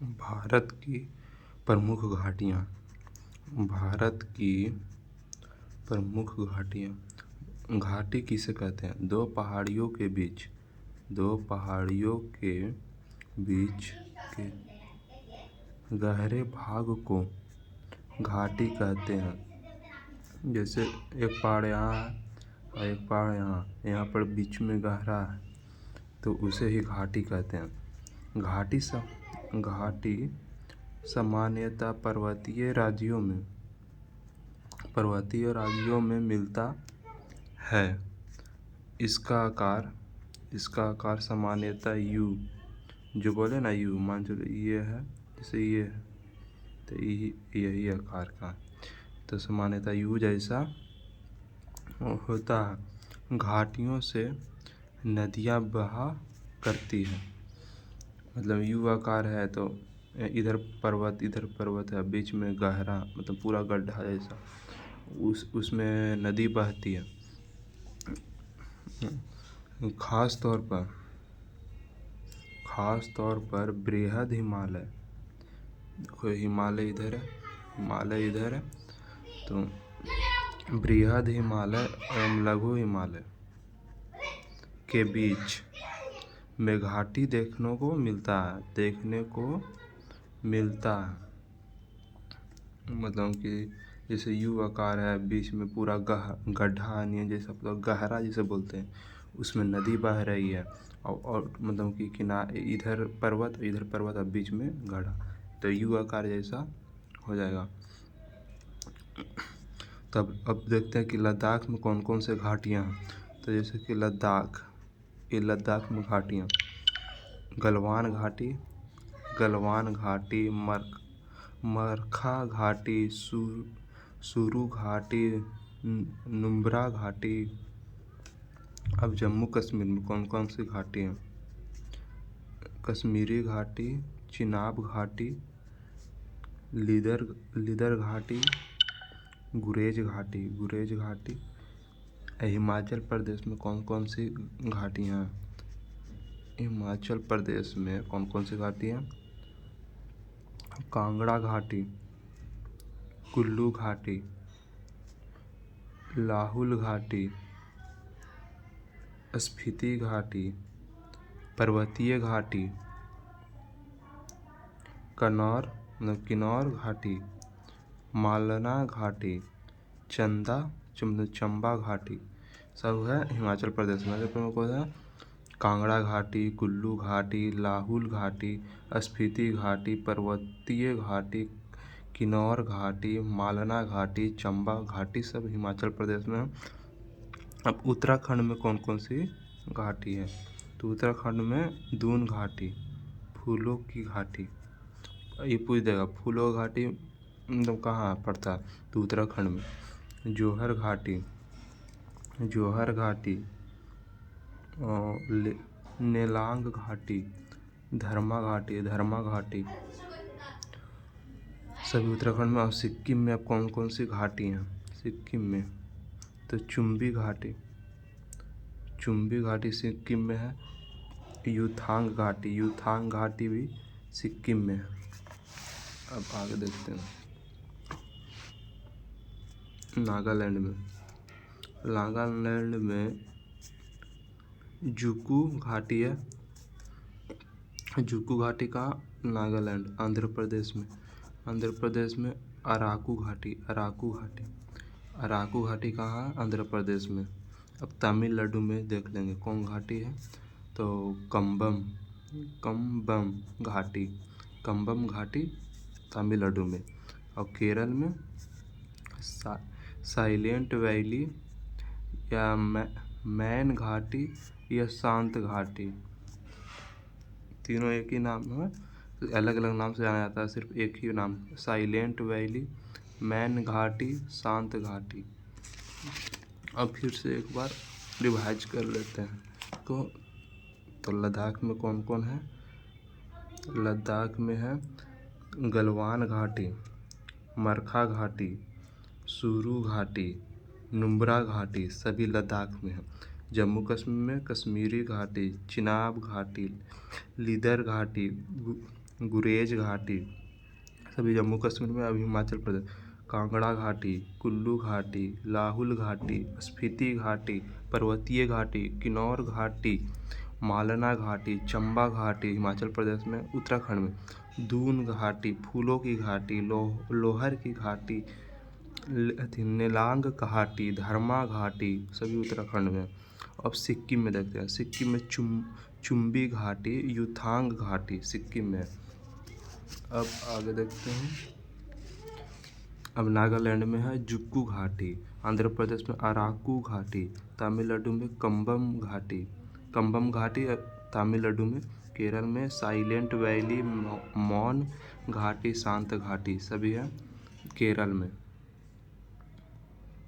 भारत की प्रमुख घाटियाँ। भारत की प्रमुख घाटियाँ। घाटी किसे कहते हैं? दो पहाड़ियों के बीच के गहरे भाग को घाटी कहते हैं। जैसे एक पहाड़ यहाँ है और एक पहाड़ यहाँ पर बीच में गहरा है, तो उसे ही घाटी कहते हैं। घाटी सामान्यतः पर्वतीय राज्यों में मिलता है। इसका आकार सामान्यतः यू, जो बोले ना यू, मान चलो ये है, जैसे ये है, तो यही आकार का, तो सामान्यतः यू जैसा होता है। घाटियों से नदियाँ बहा करती है, मतलब यू आकार है, तो इधर पर्वत है, बीच में गहरा, मतलब पूरा गड्ढा जैसा, उसमें नदी बहती है। खास तौर पर बृहद हिमालय, देखो हिमालय इधर है, तो बृहद हिमालय एवं लघु हिमालय के बीच में घाटी देखने को मिलता है। मतलब कि जैसे यू आकार है, बीच में पूरा गड्ढा नहीं है, जैसा मतलब गहरा जिसे बोलते हैं, उसमें नदी बह रही है, और मतलब कि किनारे इधर पर्वत और बीच में गड्ढा, तो यू आकार जैसा हो जाएगा। तब अब देखते हैं कि लद्दाख में कौन कौन से घाटियाँ हैं। तो जैसे कि लद्दाख में घाटियाँ, गलवान घाटी, मरखा घाटी, सुरू घाटी, नुब्रा घाटी। अब जम्मू कश्मीर में कौन कौन सी घाटी हैं? कश्मीरी घाटी, चिनाब घाटी, लिदर घाटी, गुरेज घाटी। हिमाचल प्रदेश में कौन कौन सी घाटियाँ हैं? हिमाचल प्रदेश में कौन कौन सी घाटी हैं? कांगड़ा घाटी, कुल्लू घाटी, लाहुल घाटी, स्पीति घाटी, पर्वतीय घाटी, किन्नौर घाटी, मालना घाटी, चंबा घाटी, सब है हिमाचल प्रदेश में। कौन है? कांगड़ा घाटी, कुल्लू घाटी, लाहुल घाटी, स्पीति घाटी, पर्वतीय घाटी, किन्नौर घाटी, मालना घाटी, चंबा घाटी, सब हिमाचल प्रदेश में। अब उत्तराखंड में कौन कौन सी घाटी है? तो उत्तराखंड में दून घाटी, फूलों की घाटी। ये पूछ देगा फूलों की घाटी मतलब कहाँ पड़ता है? तो उत्तराखंड में। जोहर घाटी, नेलांग घाटी, धर्मा घाटी, सभी उत्तराखंड में। और सिक्किम में अब कौन कौन सी घाटी हैं? सिक्किम में तो चुम्बी घाटी सिक्किम में है। यूथांग घाटी भी सिक्किम में है। अब आगे देखते हैं नागालैंड में जुकू घाटी है। जुकू घाटी का नागालैंड, आंध्र प्रदेश में अराकू घाटी कहाँ है? आंध्र प्रदेश में। अब तमिलनाडु में देख लेंगे कौन घाटी है, तो कम्बम घाटी तमिलनाडु में। और केरल में साइलेंट वैली या मैन घाटी या शांत घाटी, तीनों एक ही नाम है, अलग अलग नाम से जाना जाता है, सिर्फ एक ही नाम, साइलेंट वैली, मैन घाटी, शांत घाटी। अब फिर से एक बार रिवाइज कर लेते हैं। तो लद्दाख में कौन कौन है? लद्दाख में है गलवान घाटी, मरखा घाटी, सुरू घाटी, नुब्रा घाटी, सभी लद्दाख में है। जम्मू कश्मीर में कश्मीरी घाटी, चिनाब घाटी, लिदर घाटी, गुरेज घाटी सभी जम्मू कश्मीर में। अब हिमाचल प्रदेश कांगड़ा घाटी, कुल्लू घाटी, लाहुल घाटी, स्पीति घाटी, पर्वतीय घाटी, किन्नौर घाटी, मालना घाटी, चंबा घाटी हिमाचल प्रदेश में। उत्तराखंड में दून घाटी, फूलों की घाटी, लोहर की घाटी, नेलांग घाटी, धर्मा घाटी सभी उत्तराखंड में। अब सिक्किम में देखते हैं। सिक्किम में चुम्बी घाटी, युथांग घाटी सिक्किम में। अब आगे देखते हैं। अब नागालैंड में है जुक्कू घाटी, आंध्र प्रदेश में अराकू घाटी, तमिलनाडु में कंबम घाटी तमिलनाडु में। केरल में साइलेंट वैली, मौन घाटी, शांत घाटी सभी है केरल में।